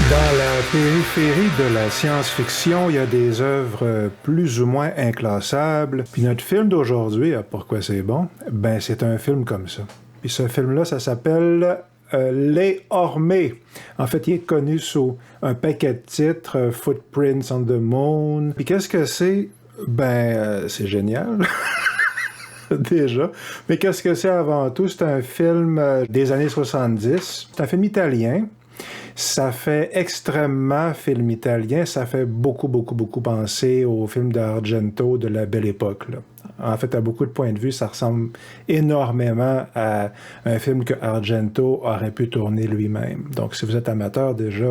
Dans la périphérie de la science-fiction, il y a des œuvres plus ou moins inclassables. Puis notre film d'aujourd'hui, pourquoi c'est bon? Ben, c'est un film comme ça. Puis ce film-là, ça s'appelle Les Ormés. En fait, il est connu sous un paquet de titres, Footprints on the Moon. Puis qu'est-ce que c'est? Ben, c'est génial. Déjà. Mais qu'est-ce que c'est avant tout? C'est un film des années 70. C'est un film italien. Ça fait extrêmement film italien. Ça fait beaucoup penser au film d'Argento de la Belle Époque, là. En fait, à beaucoup de points de vue, ça ressemble énormément à un film que Argento aurait pu tourner lui-même. Donc, si vous êtes amateur, déjà,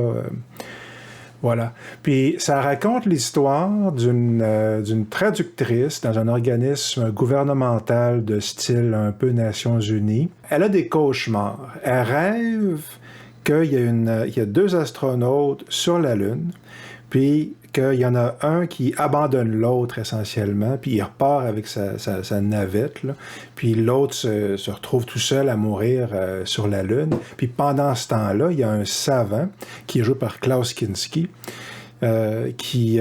voilà. Puis, ça raconte l'histoire d'une traductrice dans un organisme gouvernemental de style un peu Nations Unies. Elle a des cauchemars. Elle rêve qu'il y a 2 astronautes sur la Lune, puis qu'il y en a un qui abandonne l'autre essentiellement, puis il repart avec sa navette, là, puis l'autre se retrouve tout seul à mourir sur la Lune. Puis pendant ce temps-là, il y a un savant qui est joué par Klaus Kinski, qui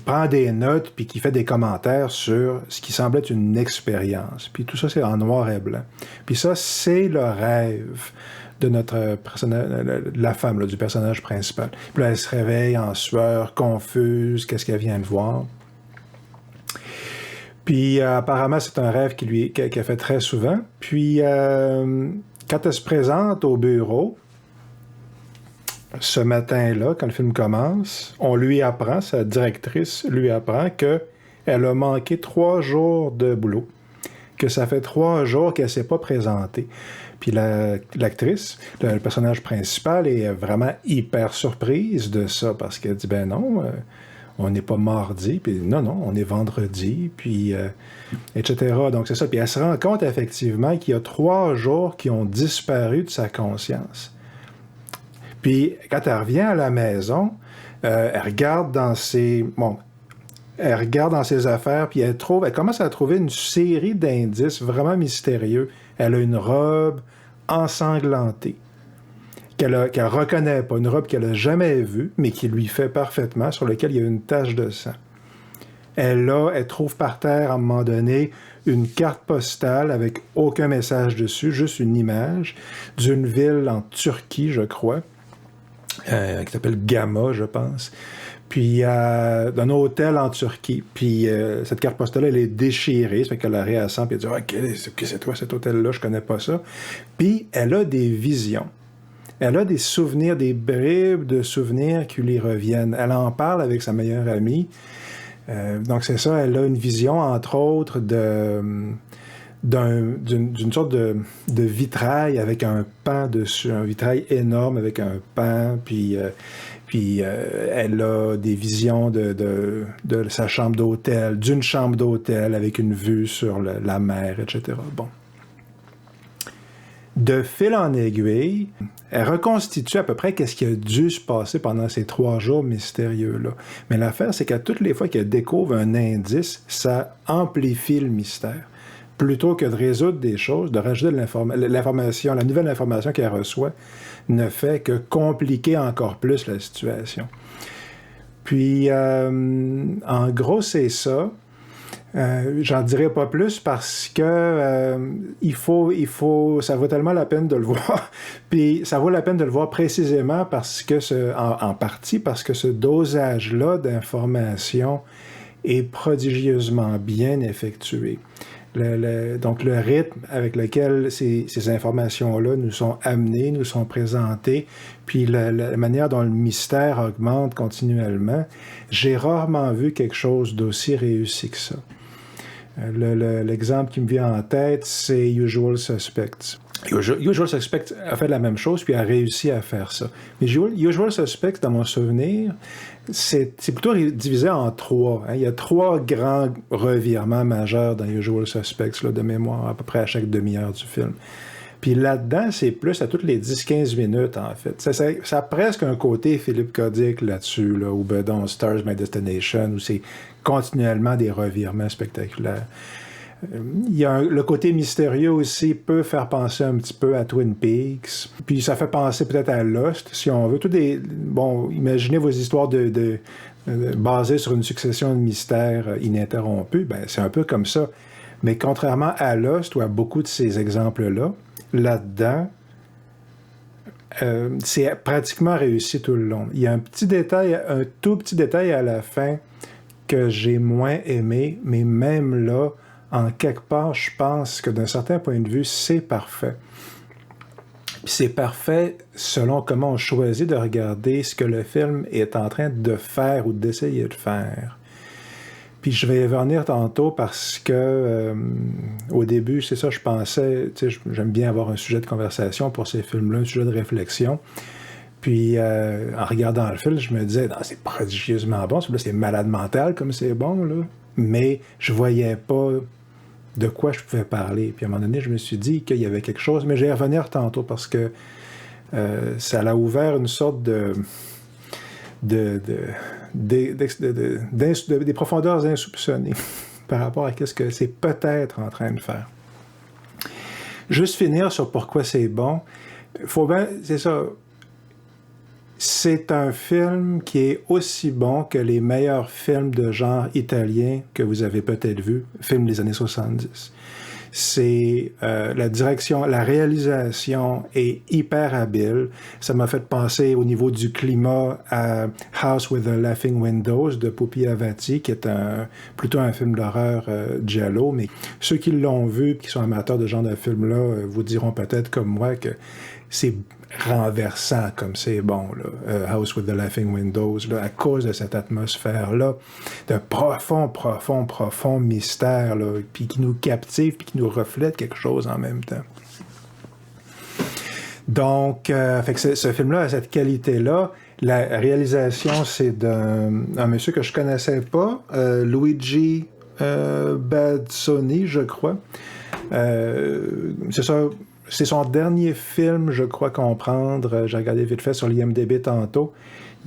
prend des notes puis qui fait des commentaires sur ce qui semble être une expérience. Puis tout ça, c'est en noir et blanc. Puis ça, c'est le rêve de notre personnage, de la femme, là, du personnage principal. Puis là, elle se réveille en sueur, confuse, qu'est-ce qu'elle vient de voir. Puis apparemment, c'est un rêve qu'elle fait très souvent. Puis quand elle se présente au bureau, ce matin-là, quand le film commence, on lui apprend, sa directrice lui apprend qu'elle a manqué 3 jours de boulot, que ça fait 3 jours qu'elle ne s'est pas présentée. Puis l'actrice, le personnage principal, est vraiment hyper surprise de ça, parce qu'elle dit, ben non, on n'est pas mardi, puis non, on est vendredi, puis etc. Donc c'est ça. Puis elle se rend compte effectivement qu'il y a 3 jours qui ont disparu de sa conscience. Puis, quand elle revient à la maison, elle regarde dans ses affaires, puis elle commence à trouver une série d'indices vraiment mystérieux. Elle a une robe ensanglantée, qu'elle reconnaît pas, une robe qu'elle n'a jamais vue, mais qui lui fait parfaitement, sur laquelle il y a une tache de sang. Elle trouve par terre, à un moment donné, une carte postale avec aucun message dessus, juste une image d'une ville en Turquie, je crois, qui s'appelle Gamma, je pense. Puis d'un hôtel en Turquie. Puis cette carte postale, elle est déchirée, ça fait qu'elle la réassemble, puis elle dit « OK, c'est toi cet hôtel-là, je connais pas ça. » Puis elle a des visions. Elle a des souvenirs, des bribes de souvenirs qui lui reviennent. Elle en parle avec sa meilleure amie. Donc c'est ça, elle a une vision, entre autres, d'une sorte de vitrail avec un pan dessus, un vitrail énorme avec un pan, puis elle a des visions de sa chambre d'hôtel, d'une chambre d'hôtel avec une vue sur la mer, etc. Bon. De fil en aiguille, elle reconstitue à peu près qu'est-ce qui a dû se passer pendant ces 3 jours mystérieux-là. Mais l'affaire, c'est qu'à toutes les fois qu'elle découvre un indice, ça amplifie le mystère. Plutôt que de résoudre des choses, de rajouter de l'information, la nouvelle information qu'elle reçoit ne fait que compliquer encore plus la situation. Puis, en gros, c'est ça. J'en dirai pas plus parce que ça vaut tellement la peine de le voir. Puis ça vaut la peine de le voir précisément parce que en partie parce que ce dosage-là d'informations est prodigieusement bien effectué. Donc le rythme avec lequel ces informations-là nous sont amenées, nous sont présentées, puis la manière dont le mystère augmente continuellement, j'ai rarement vu quelque chose d'aussi réussi que ça. L'exemple qui me vient en tête, c'est Usual Suspects. Usual Suspects a fait la même chose, puis a réussi à faire ça. Mais Usual Suspects, dans mon souvenir, c'est plutôt divisé en 3. Hein. Il y a 3 grands revirements majeurs dans Usual Suspects, là, de mémoire, à peu près à chaque demi-heure du film. Puis là-dedans, c'est plus à toutes les 10-15 minutes, en fait. Ça a presque un côté Philippe Cadic là-dessus, là, ou dans Stars My Destination, où c'est continuellement des revirements spectaculaires. Il y a le côté mystérieux aussi peut faire penser un petit peu à Twin Peaks. Puis ça fait penser peut-être à Lost, si on veut. Bon, imaginez vos histoires basées sur une succession de mystères ininterrompus. Ben, c'est un peu comme ça. Mais contrairement à Lost ou à beaucoup de ces exemples-là, là-dedans, c'est pratiquement réussi tout le long. Il y a un tout petit détail à la fin que j'ai moins aimé, mais même là, en quelque part, je pense que d'un certain point de vue, c'est parfait. Puis c'est parfait selon comment on choisit de regarder ce que le film est en train de faire ou d'essayer de faire. Puis je vais y revenir tantôt parce que au début, c'est ça, je pensais, tu sais, j'aime bien avoir un sujet de conversation pour ces films-là, un sujet de réflexion. Puis en regardant le film, je me disais, non, c'est prodigieusement bon, c'est malade mental comme c'est bon, là. Mais je voyais pas de quoi je pouvais parler. Puis à un moment donné, je me suis dit qu'il y avait quelque chose, mais je vais y revenir tantôt parce que ça l'a ouvert une sorte des profondeurs insoupçonnées par rapport à ce que c'est peut-être en train de faire. Juste finir sur pourquoi c'est bon. Faut bien, c'est ça. C'est un film qui est aussi bon que les meilleurs films de genre italien que vous avez peut-être vus, films des années 70. C'est la direction, la réalisation est hyper habile. Ça m'a fait penser au niveau du climat à House with the Laughing Windows de Pupi Avati, qui est plutôt un film d'horreur giallo, mais ceux qui l'ont vu et qui sont amateurs de ce genre de film-là vous diront peut-être comme moi que c'est renversant comme c'est bon, là, House with the Laughing Windows, là, à cause de cette atmosphère-là, d'un profond mystère, là, puis qui nous captive, puis qui nous reflète quelque chose en même temps. Donc, fait que ce film-là a cette qualité-là. La réalisation, c'est d'un monsieur que je connaissais pas, Luigi Bazzoni, je crois. C'est ça. C'est son dernier film, je crois comprendre. J'ai regardé vite fait sur l'IMDb tantôt.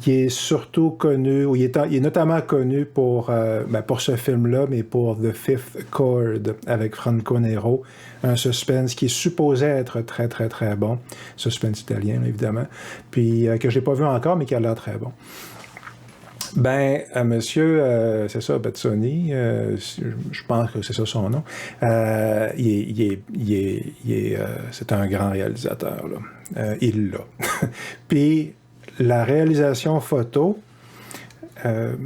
Il est surtout connu, ou il est notamment connu pour ce film-là, mais pour The Fifth Chord avec Franco Nero, un suspense qui est supposé être très, très, très bon. Suspense italien, évidemment. Puis que je n'ai pas vu encore, mais qui a l'air très bon. Ben, monsieur, c'est ça, Bazzoni, je pense que c'est ça son nom. C'est un grand réalisateur, là. Il l'a. Puis, la réalisation photo, elle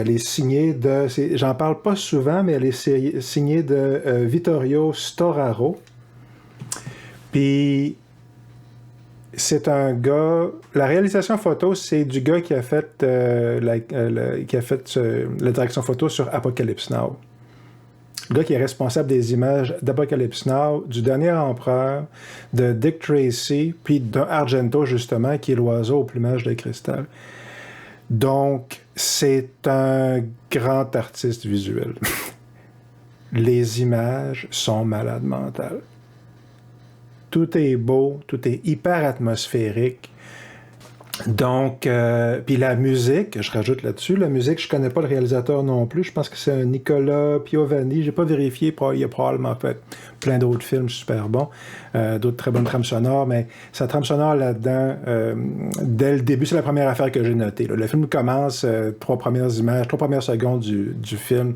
est signée de... J'en parle pas souvent, mais elle est signée de Vittorio Storaro. Puis... c'est un gars... La réalisation photo, c'est du gars qui a fait, la direction photo sur Apocalypse Now. Le gars qui est responsable des images d'Apocalypse Now, du Dernier Empereur, de Dick Tracy, puis d'un Argento, justement, qui est l'oiseau au plumage de cristal. Donc, c'est un grand artiste visuel. Les images sont malades mentales. Tout est beau, tout est hyper atmosphérique. Donc, puis la musique, je rajoute là-dessus, la musique, je connais pas le réalisateur non plus, je pense que c'est un Nicolas Piovani, j'ai pas vérifié, il a probablement fait plein d'autres films super bons, d'autres très bonnes trames sonores, mais sa trame sonore là-dedans, dès le début, c'est la première affaire que j'ai notée. Là. Le film commence, 3 premières secondes du film,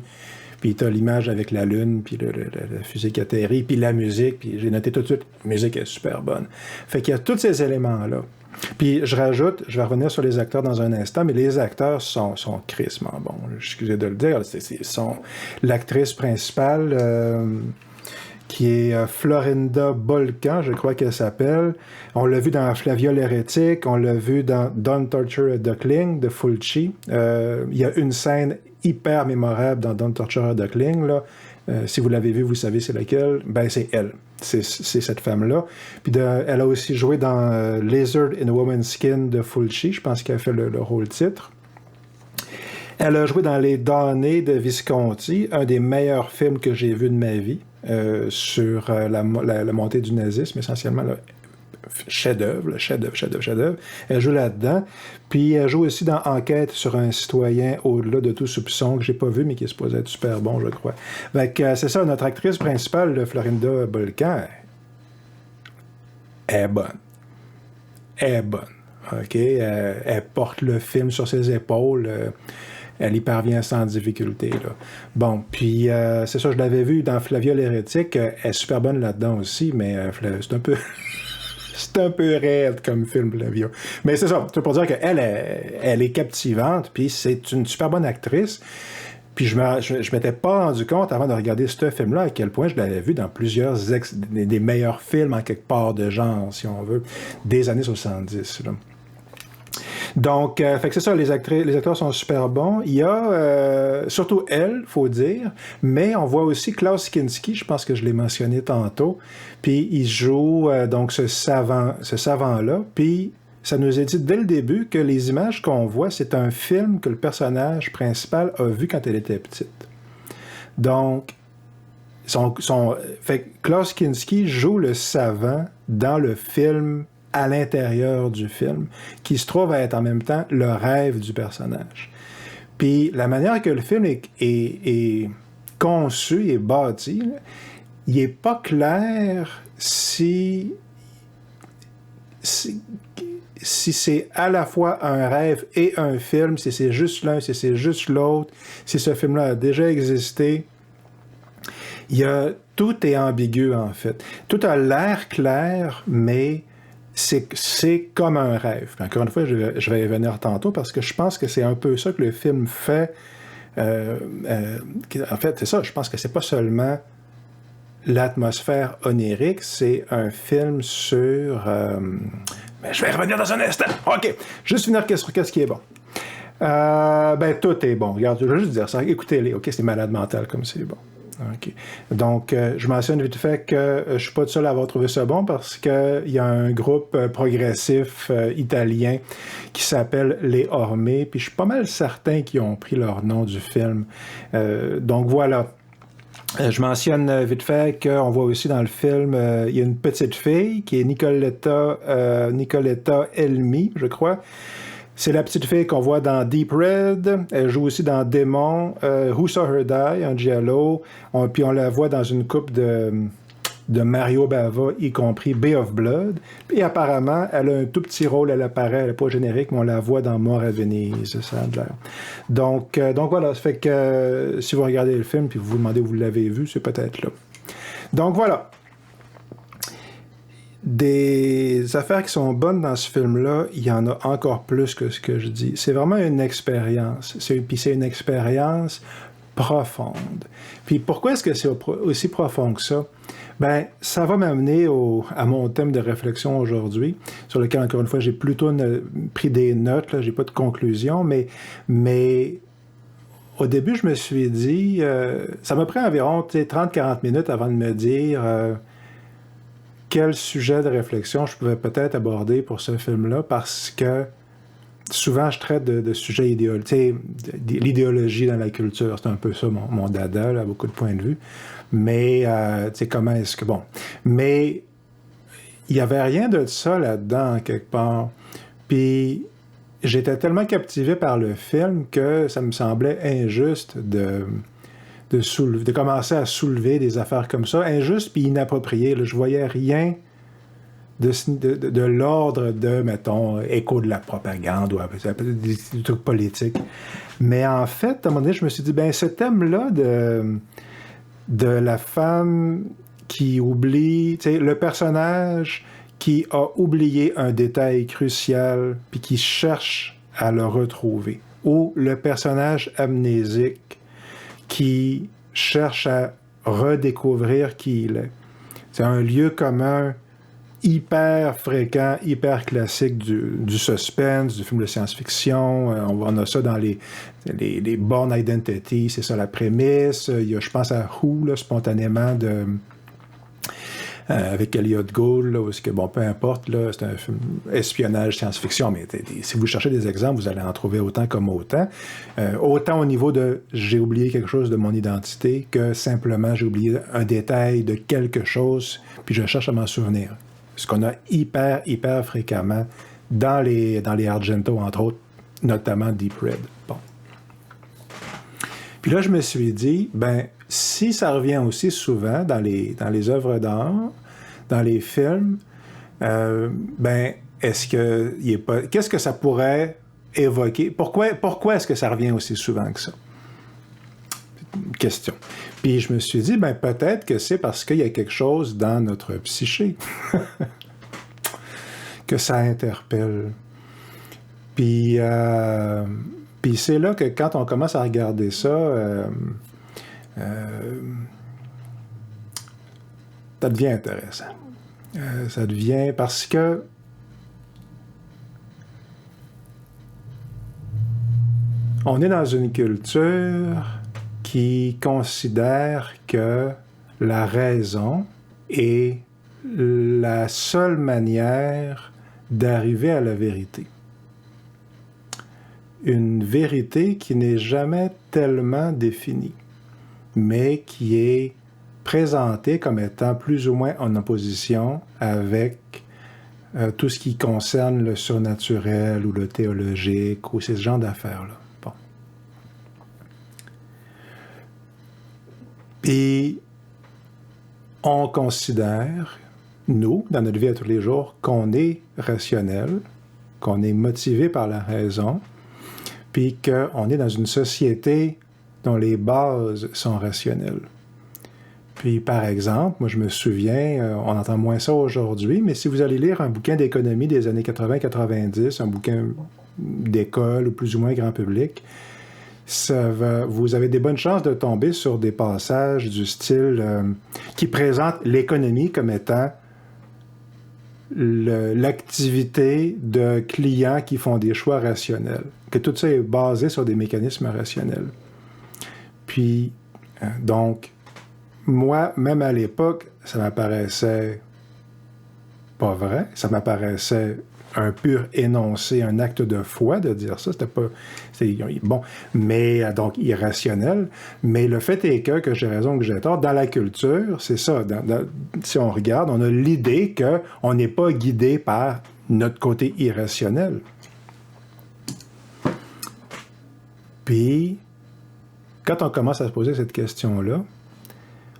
puis t'as l'image avec la lune, puis la fusée qui atterrit, puis la musique, puis j'ai noté tout de suite, la musique est super bonne. Fait qu'il y a tous ces éléments-là. Puis je rajoute, je vais revenir sur les acteurs dans un instant, mais les acteurs sont crissement bons. Excusez de le dire, l'actrice principale, qui est Florinda Bolkan, je crois qu'elle s'appelle. On l'a vu dans Flavia l'hérétique, on l'a vu dans Don't Torture a Duckling de Fulci. Il y a une scène hyper mémorable dans Don't Torture a Duckling, là. Si vous l'avez vu, vous savez c'est laquelle. Ben, c'est elle. C'est cette femme-là. Puis elle a aussi joué dans Lizard in a Woman's Skin de Fulci. Je pense qu'elle a fait le rôle titre. Elle a joué dans Les Damnés de Visconti, un des meilleurs films que j'ai vu de ma vie, sur la montée du nazisme, essentiellement. Là. chef-d'œuvre, chef-d'œuvre. Elle joue là-dedans. Puis elle joue aussi dans Enquête sur un citoyen au-delà de tout soupçon, que j'ai pas vu, mais qui est supposé être super bon, je crois. Fait que c'est ça, notre actrice principale, Florinda Bolkan, elle est bonne. Elle est bonne. OK? Elle porte le film sur ses épaules. Elle y parvient sans difficulté. Là. Bon, puis c'est ça, je l'avais vu dans Flavia l'hérétique. Elle est super bonne là-dedans aussi, mais c'est un peu... c'est un peu raide comme film, Flavia. Mais c'est ça, c'est pour dire qu'elle elle est captivante, puis c'est une super bonne actrice. Puis je m'étais pas rendu compte avant de regarder ce film-là à quel point je l'avais vu dans plusieurs des meilleurs films en quelque part de genre, si on veut, des années 70. Là. Donc, fait que c'est ça, les acteurs sont super bons. Il y a, surtout elle, faut dire, mais on voit aussi Klaus Kinski, je pense que je l'ai mentionné tantôt, puis il joue donc ce savant-là, puis ça nous est dit dès le début que les images qu'on voit, c'est un film que le personnage principal a vu quand elle était petite. Donc, fait que Klaus Kinski joue le savant dans le film à l'intérieur du film, qui se trouve à être en même temps le rêve du personnage. Puis la manière que le film est conçu et bâti, là, il n'est pas clair si c'est à la fois un rêve et un film, si c'est juste l'un, si c'est juste l'autre, si ce film-là a déjà existé. Tout est ambigu, en fait. Tout a l'air clair, mais c'est comme un rêve. Encore une fois, je vais y venir tantôt parce que je pense que c'est un peu ça que le film fait. En fait, c'est ça. Je pense que c'est pas seulement l'atmosphère onirique, c'est un film sur... mais je vais y revenir dans un instant. OK. Juste finir sur qu'est-ce qui est bon. Tout est bon. Regarde, je vais juste dire ça. Écoutez-les. OK, c'est malade mental comme c'est bon. OK. Donc, je mentionne vite fait que je suis pas tout seul à avoir trouvé ça bon parce qu'il y a un groupe progressif italien qui s'appelle Les Ormés, puis je suis pas mal certain qu'ils ont pris leur nom du film. Donc, voilà. Je mentionne vite fait qu'on voit aussi dans le film, il y a une petite fille qui est Nicoletta Elmi, je crois. C'est la petite fille qu'on voit dans Deep Red. Elle joue aussi dans Démon, Who Saw Her Die, un giallo. Puis on la voit dans une coupe de Mario Bava, y compris Bay of Blood. Puis apparemment, elle a un tout petit rôle, elle apparaît, elle n'est pas générique, mais on la voit dans Mort à Venise, ça a l'air. Donc voilà, ça fait que si vous regardez le film puis vous vous demandez où vous l'avez vu, c'est peut-être là. Donc voilà. Des affaires qui sont bonnes dans ce film-là, il y en a encore plus que ce que je dis. C'est vraiment une expérience. Puis c'est une expérience profonde. Puis pourquoi est-ce que c'est aussi profond que ça? Ben, ça va m'amener à mon thème de réflexion aujourd'hui, sur lequel, encore une fois, j'ai plutôt pris des notes, là, j'ai pas de conclusion, mais au début, je me suis dit, ça m'a pris environ 30-40 minutes avant de me dire quel sujet de réflexion je pouvais peut-être aborder pour ce film-là, parce que souvent, je traite de sujets idéologiques, l'idéologie dans la culture, c'est un peu ça mon dada, là, à beaucoup de points de vue. Mais, comment est-ce que... Bon. Mais, il n'y avait rien de ça là-dedans, quelque part. Puis, j'étais tellement captivé par le film que ça me semblait injuste de commencer à soulever des affaires comme ça, injuste puis inapproprié. Là. Je voyais rien de l'ordre de, mettons, écho de la propagande ou des trucs politiques. Mais en fait, à un moment donné, je me suis dit, ce thème-là de la femme qui oublie, le personnage qui a oublié un détail crucial puis qui cherche à le retrouver, ou le personnage amnésique qui cherche à redécouvrir qui il est. C'est un lieu commun hyper fréquent, hyper classique du suspense, du film de science-fiction. On a ça dans les Bourne Identity, c'est ça la prémisse. Il y a, je pense à Who, là, spontanément, avec Elliot Gould, là, parce que, bon, peu importe, là, c'est un film espionnage, science-fiction, mais si vous cherchez des exemples, vous allez en trouver autant comme autant. Autant au niveau de j'ai oublié quelque chose de mon identité que simplement j'ai oublié un détail de quelque chose, puis je cherche à m'en souvenir. ce qu'on a hyper fréquemment dans les Argento, entre autres, notamment Deep Red. Bon. Puis là, je me suis dit, si ça revient aussi souvent dans les œuvres d'art, dans les films, qu'est-ce que ça pourrait évoquer? Pourquoi est-ce que ça revient aussi souvent que ça? Une question. Puis je me suis dit, peut-être que c'est parce qu'il y a quelque chose dans notre psyché que ça interpelle. Puis c'est là que quand on commence à regarder ça, ça devient intéressant. Ça devient parce que on est dans une culture qui considère que la raison est la seule manière d'arriver à la vérité. Une vérité qui n'est jamais tellement définie, mais qui est présentée comme étant plus ou moins en opposition avec tout ce qui concerne le surnaturel ou le théologique ou ces genres d'affaires-là. Bon. Et on considère, nous, dans notre vie à tous les jours, qu'on est rationnel, qu'on est motivé par la raison, puis qu'on est dans une société dont les bases sont rationnelles. Puis, par exemple, moi, je me souviens, on entend moins ça aujourd'hui, mais si vous allez lire un bouquin d'économie des années 80-90, un bouquin d'école ou plus ou moins grand public, vous avez des bonnes chances de tomber sur des passages du style qui présentent l'économie comme étant l'activité de clients qui font des choix rationnels, que tout ça est basé sur des mécanismes rationnels. Puis, donc, moi, même à l'époque, ça m'apparaissait pas vrai, ça m'apparaissait un pur énoncé, un acte de foi de dire ça, bon, mais donc irrationnel, mais le fait est que j'ai raison ou que j'ai tort, dans la culture, c'est ça, si on regarde, on a l'idée qu'on n'est pas guidé par notre côté irrationnel. Puis, quand on commence à se poser cette question-là,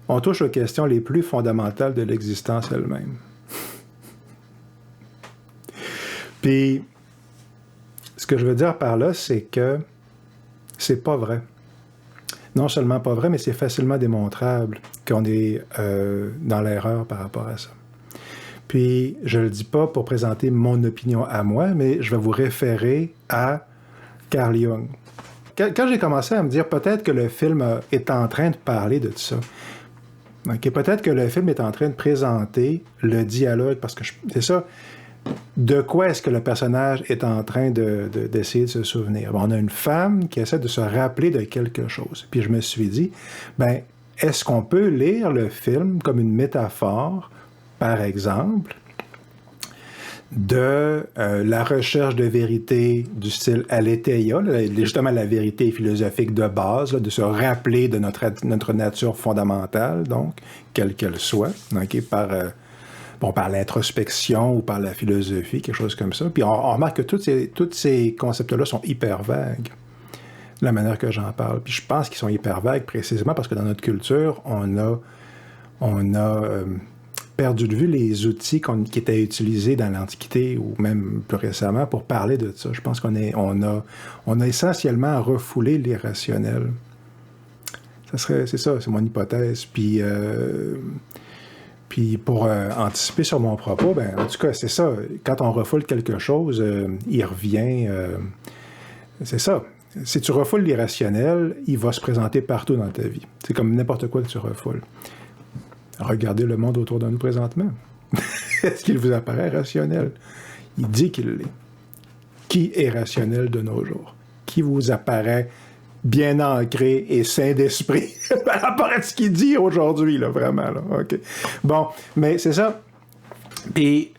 on touche aux questions les plus fondamentales de l'existence elle-même. Puis, ce que je veux dire par là, c'est que c'est pas vrai. Non seulement pas vrai, mais c'est facilement démontrable qu'on est dans l'erreur par rapport à ça. Puis, je le dis pas pour présenter mon opinion à moi, mais je vais vous référer à Carl Jung. Quand j'ai commencé à me dire peut-être que le film est en train de parler de tout ça, okay, peut-être que le film est en train de présenter le dialogue, parce que c'est ça, de quoi est-ce que le personnage est en train d'essayer de se souvenir? Bon, on a une femme qui essaie de se rappeler de quelque chose. Puis je me suis dit, est-ce qu'on peut lire le film comme une métaphore, par exemple, de la recherche de vérité du style aletheia, justement la vérité philosophique de base, là, de se rappeler de notre nature fondamentale, donc, quelle qu'elle soit, okay, par l'introspection ou par la philosophie, quelque chose comme ça. Puis on remarque que tous ces concepts-là sont hyper vagues, de la manière que j'en parle. Puis je pense qu'ils sont hyper vagues précisément parce que dans notre culture, on a perdu de vue les outils qui étaient utilisés dans l'Antiquité ou même plus récemment pour parler de ça. Je pense qu'on a essentiellement refoulé l'irrationnel. C'est ça, c'est mon hypothèse. Puis pour anticiper sur mon propos, en tout cas, c'est ça. Quand on refoule quelque chose, il revient. C'est ça. Si tu refoules l'irrationnel, il va se présenter partout dans ta vie. C'est comme n'importe quoi que tu refoules. Regardez le monde autour de nous présentement. Est-ce qu'il vous apparaît rationnel? Il dit qu'il l'est. Qui est rationnel de nos jours? Qui vous apparaît bien ancré et sain d'esprit par rapport à ce qu'il dit aujourd'hui, là, vraiment, là. OK. Bon, mais c'est ça. Et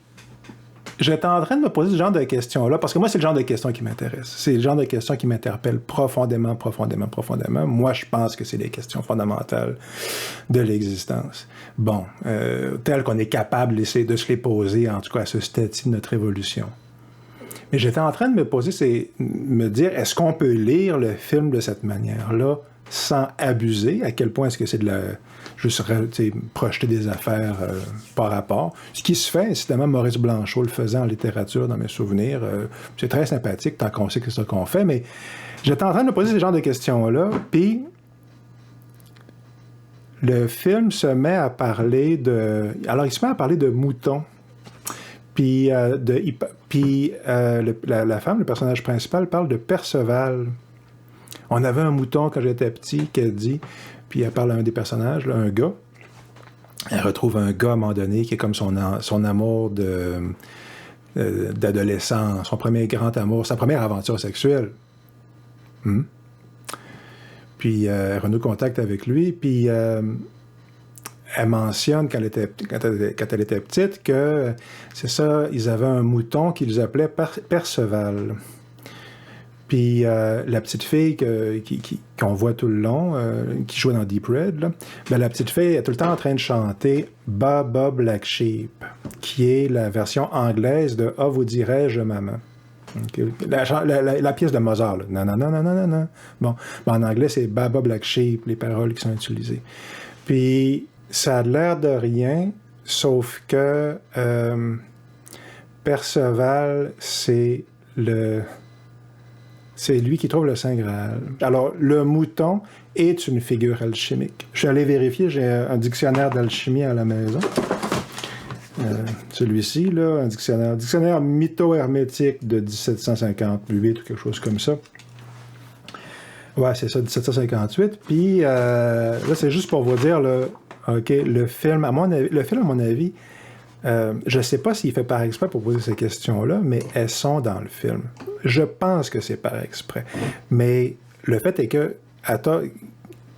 J'étais en train de me poser ce genre de questions-là, parce que moi, c'est le genre de questions qui m'intéressent. C'est le genre de questions qui m'interpellent profondément, profondément, profondément. Moi, je pense que c'est des questions fondamentales de l'existence. Bon, telles qu'on est capable de se les poser, en tout cas à ce stade-ci de notre évolution. Mais j'étais en train de me dire, est-ce qu'on peut lire le film de cette manière-là sans abuser? À quel point est-ce que c'est juste projeter des affaires par rapport? Ce qui se fait, incidemment, Maurice Blanchot le faisait en littérature, dans mes souvenirs. C'est très sympathique, tant qu'on sait que c'est ça qu'on fait, mais j'étais en train de me poser ce genre de questions-là, puis le film se met à parler de... Alors, il se met à parler de moutons. Puis, la femme, le personnage principal, parle de Perceval. On avait un mouton quand j'étais petit, qu'elle dit, puis elle parle à un des personnages, là, un gars. Elle retrouve un gars à un moment donné qui est comme son amour d'adolescent, son premier grand amour, sa première aventure sexuelle. Puis elle renoue contact avec lui, puis elle mentionne quand elle était petite que, c'est ça, ils avaient un mouton qu'ils appelaient Perceval. Puis la petite fille qu'on voit tout le long, qui joue dans Deep Red, là, ben, la petite fille est tout le temps en train de chanter Baba Black Sheep, qui est la version anglaise de Ah, vous dirais-je, maman. Okay. La pièce de Mozart, là. Non, non, non, non, non, non. Bon, en anglais, c'est Baba Black Sheep, les paroles qui sont utilisées. Puis ça a l'air de rien, sauf que Perceval, c'est lui qui trouve le Saint Graal. Alors, le mouton est une figure alchimique. Je suis allé vérifier, j'ai un dictionnaire d'alchimie à la maison. Celui-ci, là, un dictionnaire mytho-hermétique de 1758 ou quelque chose comme ça. Ouais, c'est ça, 1758. Puis, là, c'est juste pour vous dire, là, OK, le film, à mon avis, je ne sais pas s'il fait par exprès pour poser ces questions-là, mais elles sont dans le film. Je pense que c'est par exprès. Mais le fait est que,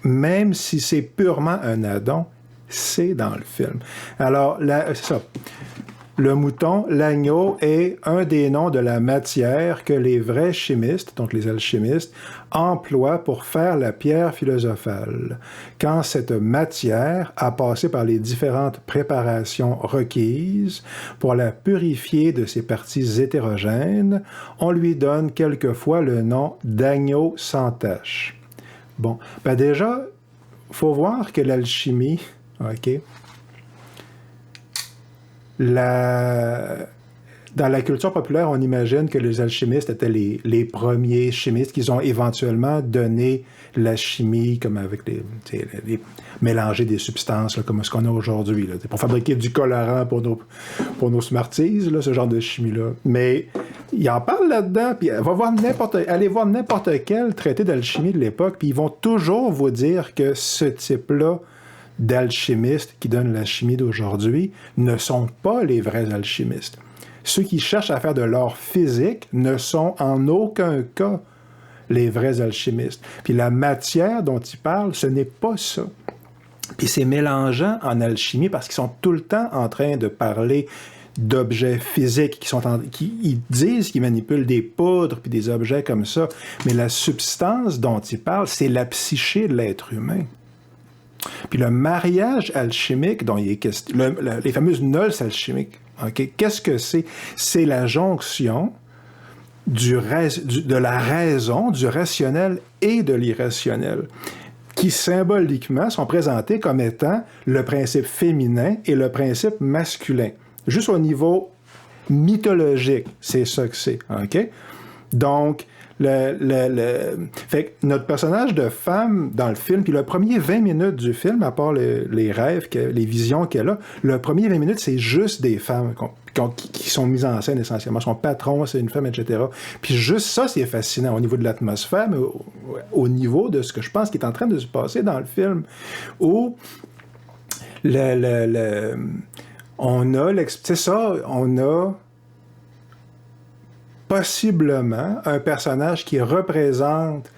même si c'est purement un addon, c'est dans le film. Alors, c'est ça. Le mouton, l'agneau, est un des noms de la matière que les vrais chimistes, donc les alchimistes, emploient pour faire la pierre philosophale. Quand cette matière a passé par les différentes préparations requises pour la purifier de ses parties hétérogènes, on lui donne quelquefois le nom d'agneau sans tache. Bon, ben déjà, il faut voir que l'alchimie, OK, dans la culture populaire, on imagine que les alchimistes étaient les premiers chimistes qui ont éventuellement donné la chimie, comme avec mélanger des substances, là, comme ce qu'on a aujourd'hui, là, pour fabriquer du colorant pour nos Smarties, là, ce genre de chimie-là. Mais il en parle là-dedans, puis allez voir n'importe quel traité d'alchimie de l'époque, puis ils vont toujours vous dire que ce type-là d'alchimistes qui donnent la chimie d'aujourd'hui ne sont pas les vrais alchimistes. Ceux qui cherchent à faire de l'or physique ne sont en aucun cas les vrais alchimistes. Puis la matière dont ils parlent, ce n'est pas ça. Puis c'est mélangeant en alchimie parce qu'ils sont tout le temps en train de parler d'objets physiques ils disent qu'ils manipulent des poudres puis des objets comme ça, mais la substance dont ils parlent, c'est la psyché de l'être humain. Puis le mariage alchimique dont il est question, les fameuses nulles alchimiques, okay, qu'est-ce que c'est? C'est la jonction de la raison, du rationnel et de l'irrationnel, qui symboliquement sont présentés comme étant le principe féminin et le principe masculin. Juste au niveau mythologique, c'est ça que c'est. Okay? Donc, fait que notre personnage de femme dans le film, puis le premier 20 minutes du film, à part les rêves, les visions qu'elle a, le premier 20 minutes, c'est juste des femmes qui sont mises en scène essentiellement. Son patron, c'est une femme, etc. Puis juste ça, c'est fascinant au niveau de l'atmosphère, mais au niveau de ce que je pense qui est en train de se passer dans le film, où on a possiblement un personnage qui représente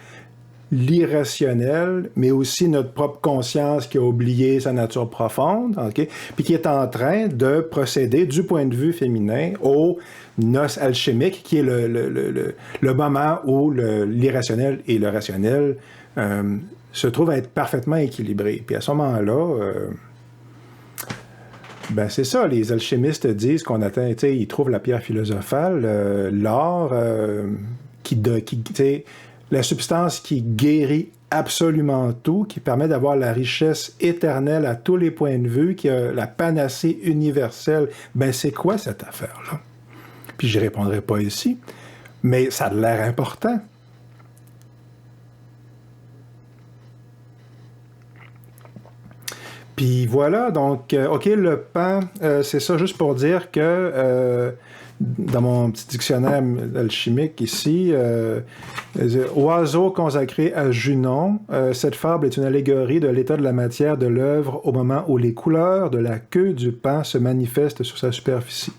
l'irrationnel, mais aussi notre propre conscience qui a oublié sa nature profonde, OK? Puis qui est en train de procéder, du point de vue féminin, aux noces alchimiques, qui est le moment où l'irrationnel et le rationnel se trouvent à être parfaitement équilibrés. Puis à ce moment-là... ben c'est ça, les alchimistes disent qu'on atteint, tu sais, ils trouvent la pierre philosophale, l'or, la substance qui guérit absolument tout, qui permet d'avoir la richesse éternelle à tous les points de vue, qui a la panacée universelle. Ben c'est quoi cette affaire-là? Puis je répondrai pas ici, mais ça a l'air important. Puis voilà, donc, OK, le pan, c'est ça juste pour dire que dans mon petit dictionnaire alchimique ici, oiseau consacré à Junon, cette fable est une allégorie de l'état de la matière de l'œuvre au moment où les couleurs de la queue du pan se manifestent sur sa superficie.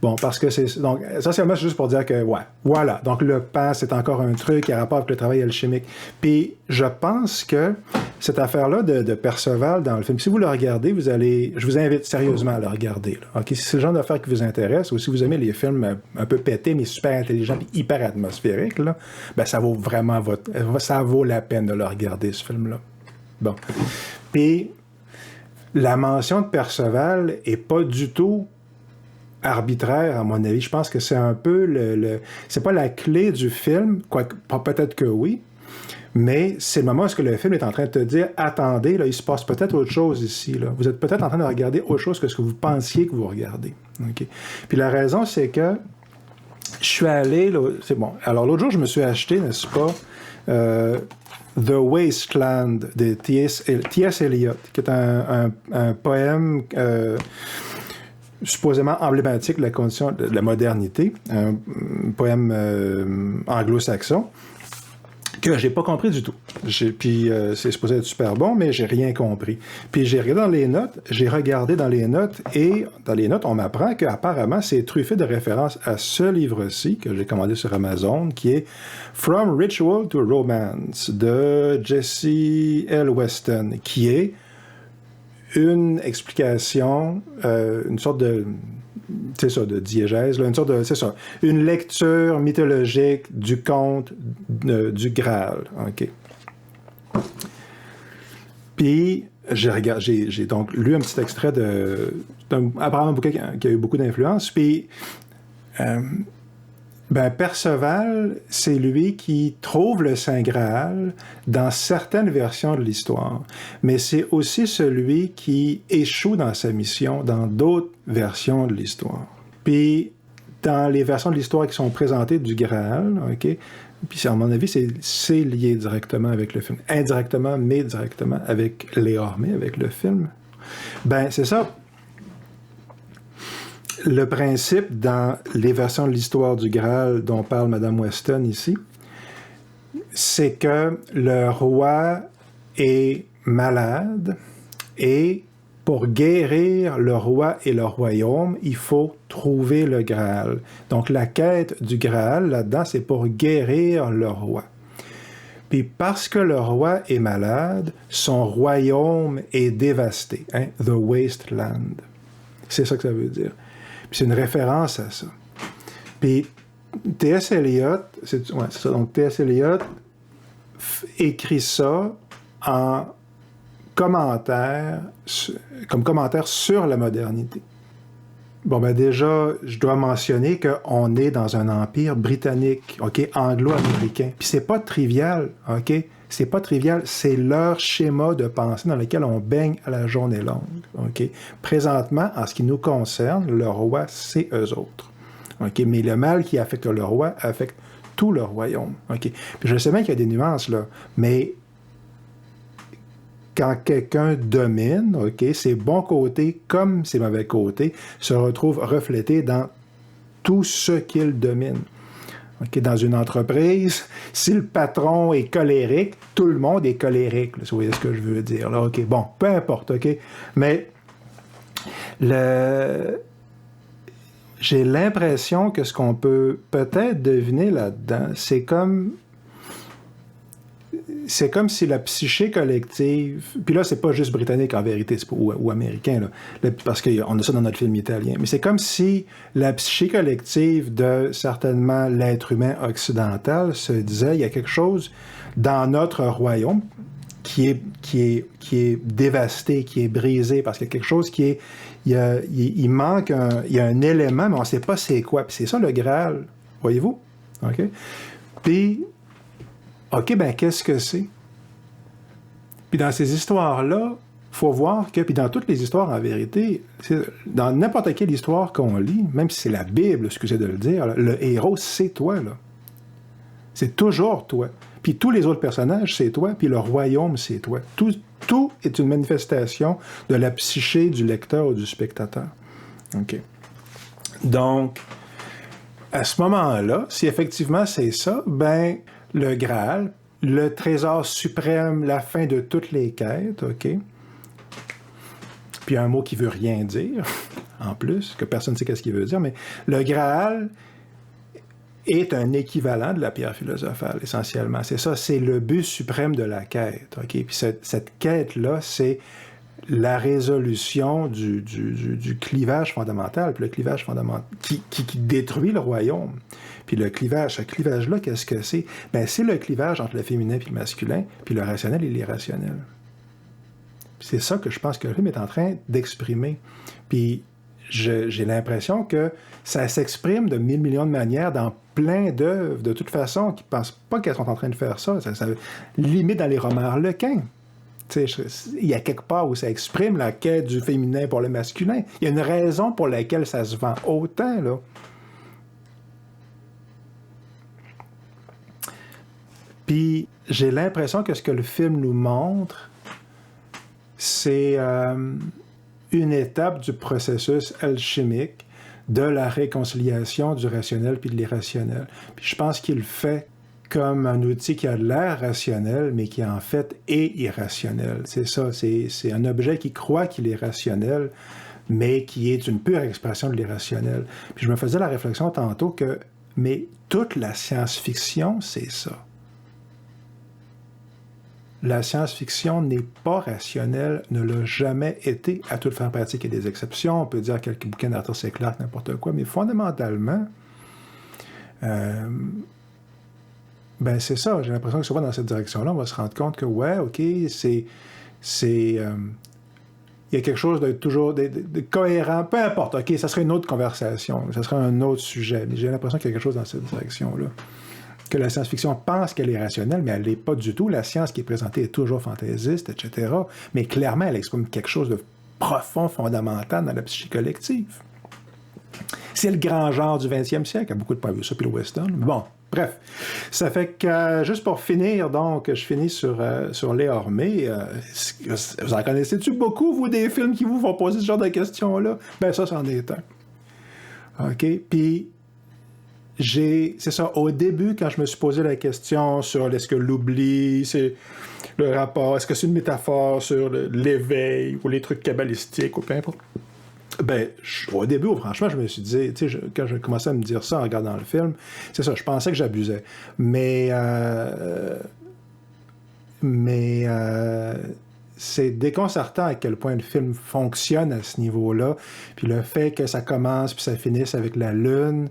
Bon, parce que c'est... Donc, essentiellement, c'est juste pour dire que, ouais, voilà. Donc, le pan, c'est encore un truc qui a rapport avec le travail alchimique. Puis, je pense que cette affaire-là de Perceval dans le film, si vous le regardez, je vous invite sérieusement à le regarder. Là. Okay? Si c'est le genre d'affaire qui vous intéresse, ou si vous aimez les films un peu pétés, mais super intelligents et hyper atmosphériques, là, ben, ça vaut vraiment ça vaut la peine de le regarder, ce film-là. Bon. Puis, la mention de Perceval est pas du tout arbitraire, à mon avis. Je pense que c'est un peu c'est pas la clé du film, peut-être que oui, mais c'est le moment où le film est en train de te dire « Attendez, là, il se passe peut-être autre chose ici. Là. Vous êtes peut-être en train de regarder autre chose que ce que vous pensiez que vous regardez. Okay? » Puis la raison, c'est que je suis allé... Là, c'est bon. Alors, l'autre jour, je me suis acheté, n'est-ce pas, The Wasteland de T.S. Eliot, qui est un poème... supposément emblématique de la condition de la modernité, un poème anglo-saxon, que j'ai pas compris du tout. Puis c'est supposé être super bon, mais j'ai rien compris. Puis j'ai regardé dans les notes, et dans les notes, on m'apprend qu'apparemment, c'est truffé de références à ce livre-ci, que j'ai commandé sur Amazon, qui est From Ritual to Romance, de Jesse L. Weston, qui est une explication, une sorte de, c'est ça, de diégèse, là, une sorte de, c'est ça, une lecture mythologique du conte du Graal, OK. Puis, j'ai donc lu un petit extrait d'un apparemment bouquin qui a eu beaucoup d'influence, puis Perceval, c'est lui qui trouve le Saint Graal dans certaines versions de l'histoire, mais c'est aussi celui qui échoue dans sa mission dans d'autres versions de l'histoire. Puis, dans les versions de l'histoire qui sont présentées du Graal, OK, puis à mon avis, c'est lié directement avec le film. Indirectement, mais directement avec Léa, mais avec le film. Ben, c'est ça. Le principe dans les versions de l'histoire du Graal dont parle Mme Weston ici, c'est que le roi est malade et pour guérir le roi et le royaume, il faut trouver le Graal. Donc la quête du Graal, là-dedans, c'est pour guérir le roi. Puis parce que le roi est malade, son royaume est dévasté. Hein? The Wasteland. C'est ça que ça veut dire. Puis c'est une référence à ça. Puis T.S. Eliot, c'est ça. Donc T.S. Eliot écrit ça en commentaire, comme commentaire sur la modernité. Bon, ben déjà, je dois mentionner qu'on est dans un empire britannique, OK, anglo-américain. Puis c'est pas trivial, OK? C'est pas trivial, c'est leur schéma de pensée dans lequel on baigne à la journée longue, OK? Présentement, en ce qui nous concerne, le roi, c'est eux autres, OK? Mais le mal qui affecte le roi affecte tout le royaume, OK? Puis je sais bien qu'il y a des nuances, là, mais quand quelqu'un domine, OK, ses bons côtés comme ses mauvais côtés se retrouvent reflétés dans tout ce qu'il domine. Okay, dans une entreprise, si le patron est colérique, tout le monde est colérique. Là, si vous voyez ce que je veux dire. Là, OK, bon, peu importe, OK? Mais j'ai l'impression que ce qu'on peut peut-être deviner là-dedans, c'est comme c'est comme si la psyché collective, puis là, c'est pas juste britannique en vérité, ou américain, là, parce qu'on a ça dans notre film italien, mais c'est comme si la psyché collective de, certainement, l'être humain occidental se disait, il y a quelque chose dans notre royaume qui est dévasté, qui est brisé, parce qu'il y a quelque chose qui est... Il manque il y a un élément, mais on ne sait pas c'est quoi. Puis c'est ça le Graal, voyez-vous? OK? Puis, OK, ben qu'est-ce que c'est? Puis dans ces histoires-là, il faut voir que, puis dans toutes les histoires en vérité, dans n'importe quelle histoire qu'on lit, même si c'est la Bible, excusez de le dire, là, le héros, c'est toi, là. C'est toujours toi. Puis tous les autres personnages, c'est toi, puis le royaume, c'est toi. Tout est une manifestation de la psyché du lecteur ou du spectateur. OK. Donc, à ce moment-là, si effectivement c'est ça, ben, le Graal, le trésor suprême, la fin de toutes les quêtes, OK? Puis un mot qui veut rien dire, en plus, que personne ne sait qu'est-ce qu'il veut dire, mais le Graal est un équivalent de la pierre philosophale, essentiellement. C'est ça, c'est le but suprême de la quête. OK? Puis cette quête-là, c'est la résolution du clivage fondamental, puis le clivage fondamental qui détruit le royaume. Puis ce clivage-là, qu'est-ce que c'est? Ben, c'est le clivage entre le féminin et le masculin, puis le rationnel et l'irrationnel. C'est ça que je pense que le film est en train d'exprimer. Puis j'ai l'impression que ça s'exprime de 1000 millions de manières dans plein d'œuvres, de toute façon, qui ne pensent pas qu'elles sont en train de faire ça. Ça limite dans les romans harlequins. Il y a quelque part où ça exprime la quête du féminin pour le masculin. Il y a une raison pour laquelle ça se vend autant, là. Puis j'ai l'impression que ce que le film nous montre, c'est une étape du processus alchimique de la réconciliation du rationnel puis de l'irrationnel. Puis je pense qu'il le fait comme un outil qui a l'air rationnel, mais qui en fait est irrationnel. C'est ça, c'est un objet qui croit qu'il est rationnel, mais qui est une pure expression de l'irrationnel. Puis je me faisais la réflexion tantôt que, mais toute la science-fiction, c'est ça. La science-fiction n'est pas rationnelle, ne l'a jamais été, à toute fin pratique. Il y a des exceptions, on peut dire quelques bouquins d'Arthur C. Clarke, n'importe quoi, mais fondamentalement, ben c'est ça. J'ai l'impression que souvent dans cette direction-là, on va se rendre compte que, ouais, OK, il y a quelque chose de toujours de cohérent, peu importe, OK, ça serait une autre conversation, ça serait un autre sujet, mais j'ai l'impression qu'il y a quelque chose dans cette direction-là. Que la science-fiction pense qu'elle est rationnelle, mais elle ne l'est pas du tout. La science qui est présentée est toujours fantaisiste, etc. Mais clairement, elle exprime quelque chose de profond, fondamental dans la psyché collective. C'est le grand genre du 20e siècle. Il y a beaucoup de pas vu ça, puis le western. Mais bon, bref. Ça fait que, juste pour finir, donc, je finis sur Léa Ormé. Vous en connaissez-tu beaucoup, vous, des films qui vous font poser ce genre de questions-là? Ben ça, c'en est un. OK? Puis, c'est ça, au début, quand je me suis posé la question sur est-ce que l'oubli, c'est le rapport, est-ce que c'est une métaphore sur l'éveil ou les trucs kabbalistiques ou peu importe, ben, au début, franchement, je me suis dit, tu sais, quand j'ai commencé à me dire ça en regardant le film, c'est ça, je pensais que j'abusais. Mais c'est déconcertant à quel point le film fonctionne à ce niveau-là. Puis le fait que ça commence puis ça finisse avec la Lune.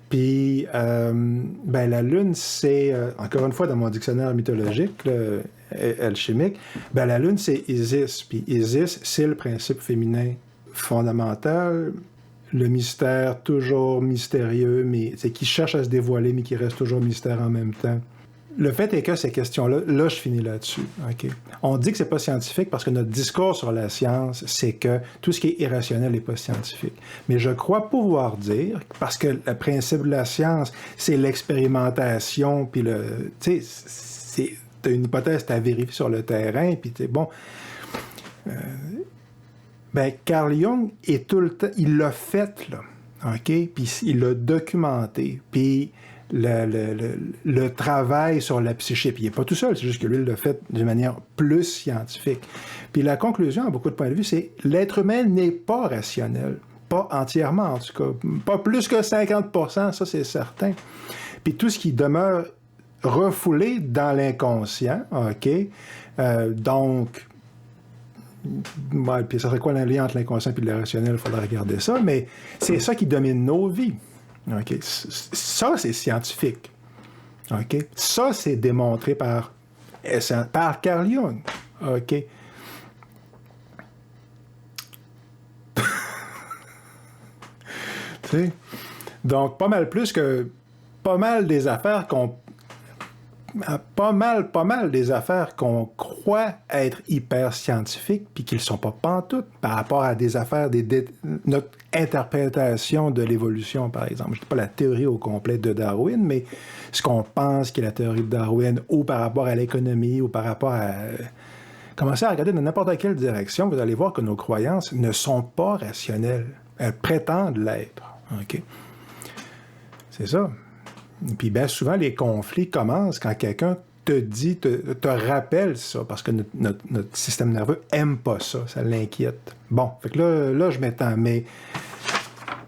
Puis, ben, la Lune, c'est, encore une fois, dans mon dictionnaire mythologique, alchimique, ben, la Lune, c'est Isis. Puis Isis, c'est le principe féminin fondamental, le mystère toujours mystérieux, mais qui cherche à se dévoiler, mais qui reste toujours mystère en même temps. Le fait est que ces questions-là, là, je finis là-dessus. Okay? On dit que c'est pas scientifique parce que notre discours sur la science, c'est que tout ce qui est irrationnel n'est pas scientifique. Mais je crois pouvoir dire, parce que le principe de la science, c'est l'expérimentation, puis t'as une hypothèse, t'as vérifié sur le terrain, puis bon... ben, Carl Jung est tout le temps... Il l'a fait, là. OK? Puis il l'a documenté. Puis... Le travail sur la psyché. Puis il n'est pas tout seul, c'est juste que lui, il l'a fait d'une manière plus scientifique. Puis la conclusion, à beaucoup de points de vue, c'est l'être humain n'est pas rationnel. Pas entièrement, en tout cas. Pas plus que 50%, ça, c'est certain. Puis tout ce qui demeure refoulé dans l'inconscient, OK? Donc, puis ça serait quoi le lien entre l'inconscient et le rationnel? Il faudrait regarder ça, mais c'est ça qui domine nos vies. OK? Ça, c'est scientifique. OK? Ça, c'est démontré par Carl Jung. OK? Donc, pas mal plus que pas mal des affaires qu'on des affaires qu'on croit être hyper scientifiques puis qu'ils ne sont pas pantoute par rapport à des affaires, notre interprétation de l'évolution, par exemple. Je ne dis pas la théorie au complet de Darwin, mais ce qu'on pense qu'est la théorie de Darwin ou par rapport à l'économie ou par rapport à... Commencez à regarder dans n'importe quelle direction, vous allez voir que nos croyances ne sont pas rationnelles. Elles prétendent l'être. OK? C'est ça. Puis bien souvent, les conflits commencent quand quelqu'un te dit, te rappelle ça, parce que notre système nerveux aime pas ça, ça l'inquiète. Bon, fait que là je m'étends, mais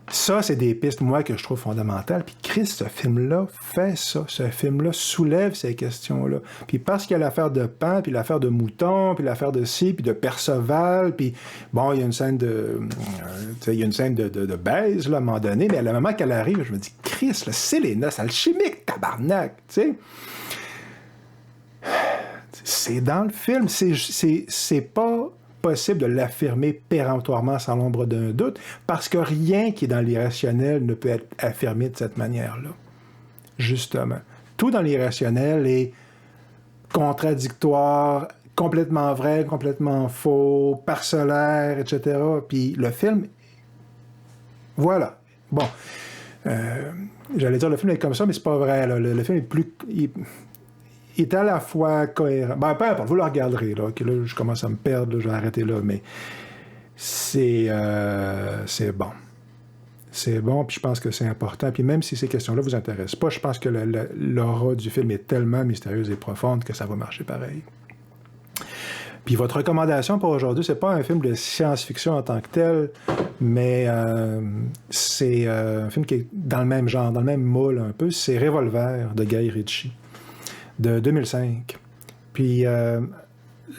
ça, c'est des pistes, moi, que je trouve fondamentales. Puis Chris, ce film-là fait ça. Ce film-là soulève ces questions-là. Puis parce qu'il y a l'affaire de Pan, puis l'affaire de Mouton, puis l'affaire de Ci, puis de Perceval, puis bon, il y a une scène de baise, là, à un moment donné, mais à le moment qu'elle arrive, je me dis, Chris, là, c'est les noces alchimiques, tabarnak, tu sais. C'est dans le film. C'est pas possible de l'affirmer péremptoirement sans l'ombre d'un doute, parce que rien qui est dans l'irrationnel ne peut être affirmé de cette manière-là. Justement. Tout dans l'irrationnel est contradictoire, complètement vrai, complètement faux, parcellaire, etc. Puis le film... Voilà. Bon. J'allais dire le film est comme ça, mais c'est pas vrai. Là. Le film est plus... Il est à la fois cohérent. Ben, peu importe, vous le regarderez, là. Okay, là, je commence à me perdre, là, je vais arrêter là, mais c'est bon. C'est bon, puis je pense que c'est important. Puis même si ces questions-là vous intéressent pas, je pense que l'aura du film est tellement mystérieuse et profonde que ça va marcher pareil. Puis votre recommandation pour aujourd'hui, c'est pas un film de science-fiction en tant que tel, mais c'est un film qui est dans le même genre, dans le même moule un peu. C'est Revolver de Guy Ritchie, de 2005. Puis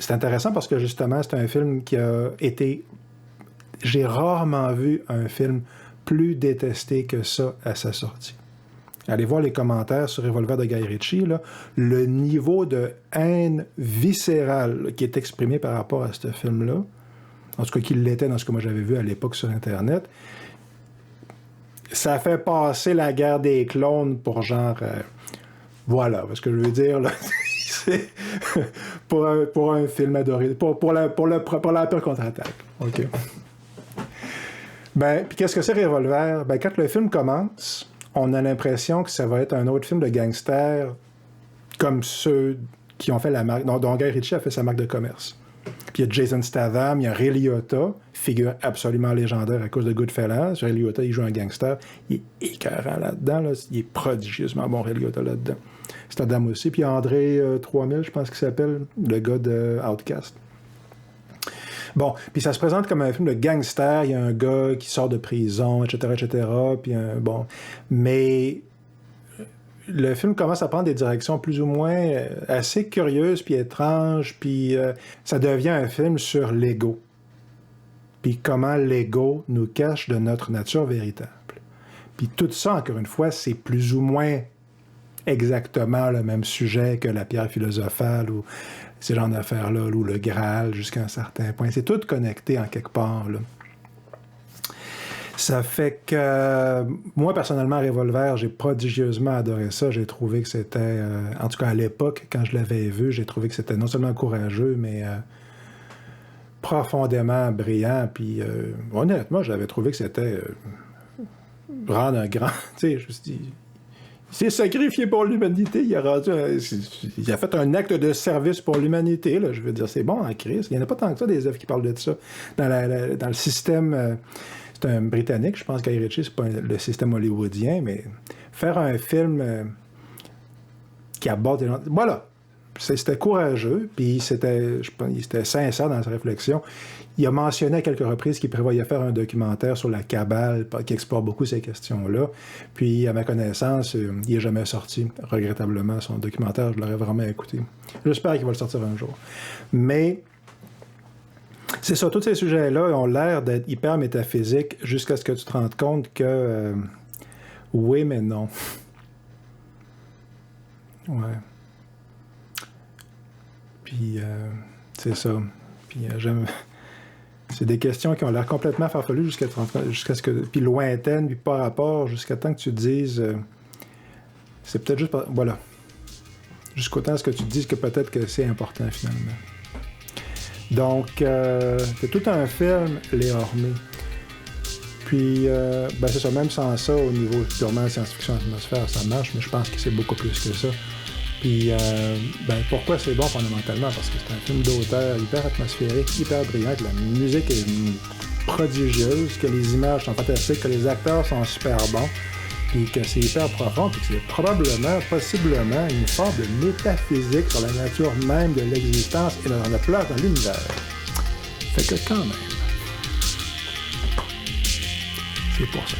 c'est intéressant parce que justement, c'est un film qui a été... J'ai rarement vu un film plus détesté que ça à sa sortie. Allez voir les commentaires sur Revolver de Guy Ritchie, là, le niveau de haine viscérale là, qui est exprimé par rapport à ce film-là, en tout cas qu'il l'était dans ce que moi j'avais vu à l'époque sur Internet, ça fait passer la guerre des clones pour genre... voilà, ce que je veux dire, là, c'est pour un film adoré, pour la pire contre-attaque. OK. Ben, puis qu'est-ce que c'est Revolver? Ben, quand le film commence, on a l'impression que ça va être un autre film de gangster comme ceux qui ont fait la marque, dont Guy Ritchie a fait sa marque de commerce. Puis il y a Jason Statham, il y a Ray Liotta, figure absolument légendaire à cause de Goodfellas. Ray Liotta, il joue un gangster. Il est écœurant là-dedans. Là. Il est prodigieusement bon, Ray Liotta, là-dedans. Statham aussi. Puis André 3000, je pense qu'il s'appelle, le gars de Outcast. Bon, puis ça se présente comme un film de gangster. Il y a un gars qui sort de prison, etc., etc. Puis bon, mais le film commence à prendre des directions plus ou moins assez curieuses puis étranges. Puis ça devient un film sur l'ego. Puis comment l'ego nous cache de notre nature véritable. Puis tout ça, encore une fois, c'est plus ou moins exactement le même sujet que la pierre philosophale ou ces genres d'affaires-là, ou le Graal jusqu'à un certain point. C'est tout connecté en quelque part, là. Ça fait que, moi, personnellement, Revolver, j'ai prodigieusement adoré ça. J'ai trouvé que c'était, en tout cas à l'époque, quand je l'avais vu, j'ai trouvé que c'était non seulement courageux, mais profondément brillant. Puis, honnêtement, j'avais trouvé que c'était rendre un grand... Tu sais, je me suis dit... Il s'est sacrifié pour l'humanité, il a fait un acte de service pour l'humanité, là, je veux dire, c'est bon en Christ. Il n'y en a pas tant que ça des œuvres qui parlent de ça. Dans le système, c'est un Britannique, je pense Guy Ritchie, c'est pas le système hollywoodien, mais faire un film qui aborde... Voilà, c'était courageux, puis je pense, il était sincère dans sa réflexion. Il a mentionné à quelques reprises qu'il prévoyait faire un documentaire sur la Kabbale qui explore beaucoup ces questions-là. Puis, à ma connaissance, il n'est jamais sorti, regrettablement, son documentaire. Je l'aurais vraiment écouté. J'espère qu'il va le sortir un jour. Mais c'est ça, tous ces sujets-là ont l'air d'être hyper métaphysiques jusqu'à ce que tu te rendes compte que oui, mais non. Ouais. Puis, c'est ça. Puis, j'aime... C'est des questions qui ont l'air complètement farfelues jusqu'à ce que... Puis lointaines, puis pas rapport, jusqu'à temps que tu te dises... c'est peut-être juste... Voilà. Jusqu'au temps à ce que tu te dises que peut-être que c'est important, finalement. Donc, c'est tout un film, Les Hormés. Puis, c'est ça, même sans ça, au niveau purement science-fiction atmosphère, ça marche, mais je pense que c'est beaucoup plus que ça. Puis, pourquoi c'est bon fondamentalement? Parce que c'est un film d'auteur hyper atmosphérique, hyper brillant, que la musique est prodigieuse, que les images sont fantastiques, que les acteurs sont super bons, puis que c'est hyper profond, puis que c'est probablement, possiblement, une forme de métaphysique sur la nature même de l'existence et dans la place dans l'univers. Fait que quand même, c'est pour ça.